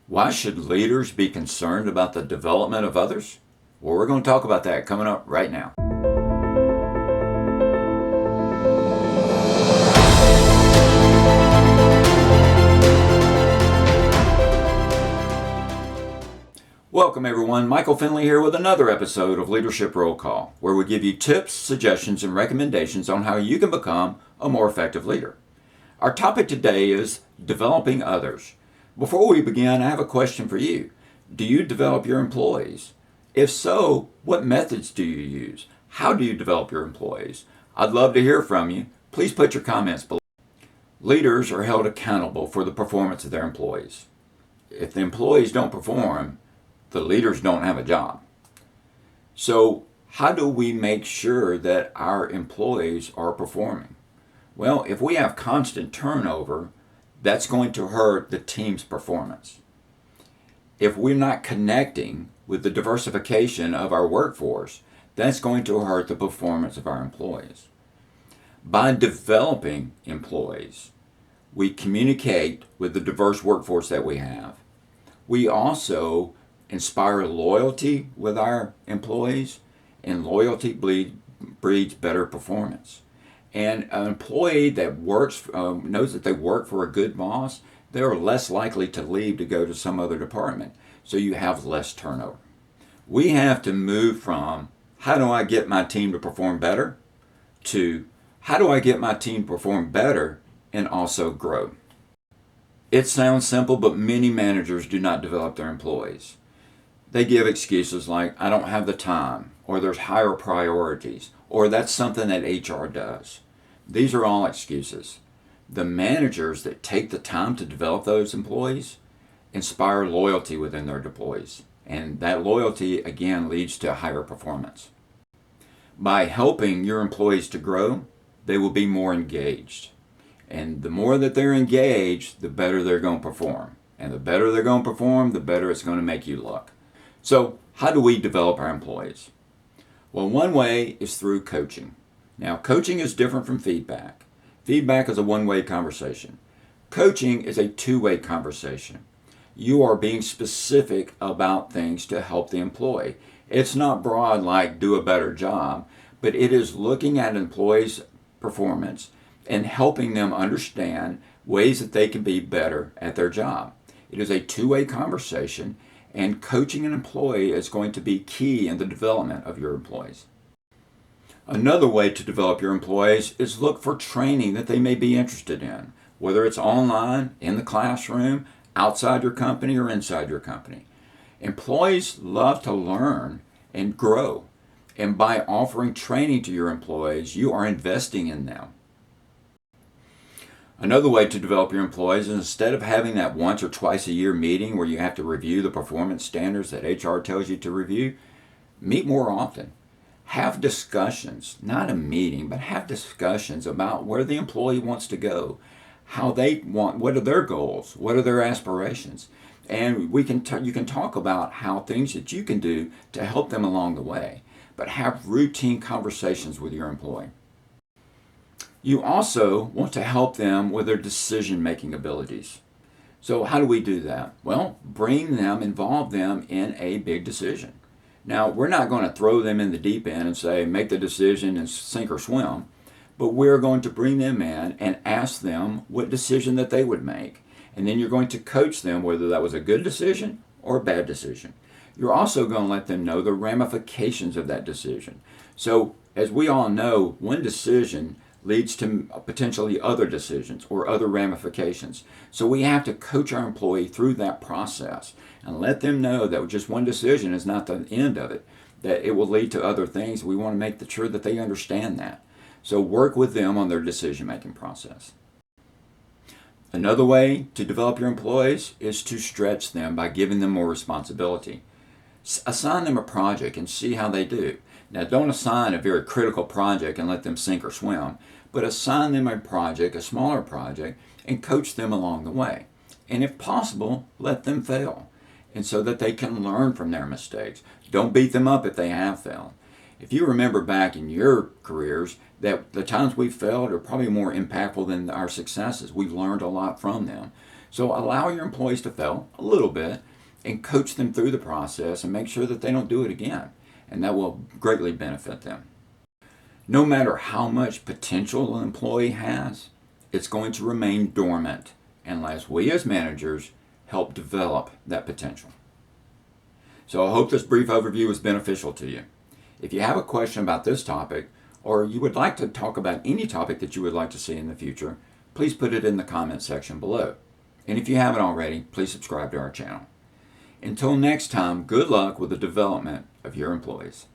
Why should leaders be concerned about the development of others? Well, we're going to talk about that coming up right now. Welcome everyone, Michael Finley here with another episode of Leadership Roll Call, where we give you tips, suggestions, and recommendations on how you can become a more effective leader. Our topic today is developing others. Before we begin, I have a question for you. Do you develop your employees? If so, what methods do you use? How do you develop your employees? I'd love to hear from you. Please put your comments below. Leaders are held accountable for the performance of their employees. If the employees don't perform, the leaders don't have a job. So how do we make sure that our employees are performing? Well, if we have constant turnover, that's going to hurt the team's performance. If we're not connecting with the diversification of our workforce, that's going to hurt the performance of our employees. By developing employees, we communicate with the diverse workforce that we have. We also inspire loyalty with our employees, and loyalty breeds better performance. And an employee that works knows that they work for a good boss, they're less likely to leave to go to some other department, so you have less turnover. We have to move from how do I get my team to perform better to how do I get my team to perform better and also grow. It sounds simple, but many managers do not develop their employees. They give excuses like, I don't have the time, or there's higher priorities, or that's something that HR does. These are all excuses. The managers that take the time to develop those employees inspire loyalty within their employees. And that loyalty, again, leads to higher performance. By helping your employees to grow, they will be more engaged. And the more that they're engaged, the better they're going to perform. And the better they're going to perform, the better it's going to make you look. So how do we develop our employees? Well, one way is through coaching. Now, coaching is different from feedback. Feedback is a one-way conversation. Coaching is a two-way conversation. You are being specific about things to help the employee. It's not broad like do a better job, but it is looking at an employee's performance and helping them understand ways that they can be better at their job. It is a two-way conversation, and coaching an employee is going to be key in the development of your employees. Another way to develop your employees is look for training that they may be interested in, whether it's online, in the classroom, outside your company, or inside your company. Employees love to learn and grow, and by offering training to your employees, you are investing in them. Another way to develop your employees is instead of having that once or twice a year meeting where you have to review the performance standards that HR tells you to review, meet more often. Have discussions, not a meeting, but have discussions about where the employee wants to go, how they want, what are their goals, what are their aspirations. And you can talk about how things that you can do to help them along the way, but have routine conversations with your employee. You also want to help them with their decision-making abilities. So how do we do that? Well, involve them in a big decision. Now, we're not going to throw them in the deep end and say, make the decision and sink or swim, but we're going to bring them in and ask them what decision that they would make. And then you're going to coach them whether that was a good decision or a bad decision. You're also going to let them know the ramifications of that decision. So, as we all know, one decision leads to potentially other decisions or other ramifications. So we have to coach our employee through that process and let them know that just one decision is not the end of it, that it will lead to other things. We want to make sure that they understand that. So work with them on their decision-making process. Another way to develop your employees is to stretch them by giving them more responsibility. Assign them a project and see how they do. Now, don't assign a very critical project and let them sink or swim, but assign them a project, a smaller project, and coach them along the way. And if possible, let them fail, and so that they can learn from their mistakes. Don't beat them up if they have failed. If you remember back in your careers, that the times we failed are probably more impactful than our successes. We've learned a lot from them. So allow your employees to fail a little bit and coach them through the process and make sure that they don't do it again. And that will greatly benefit them. No matter how much potential an employee has, it's going to remain dormant unless we as managers help develop that potential. So I hope this brief overview was beneficial to you. If you have a question about this topic, or you would like to talk about any topic that you would like to see in the future, please put it in the comment section below. And if you haven't already, please subscribe to our channel. Until next time, good luck with the development of your employees.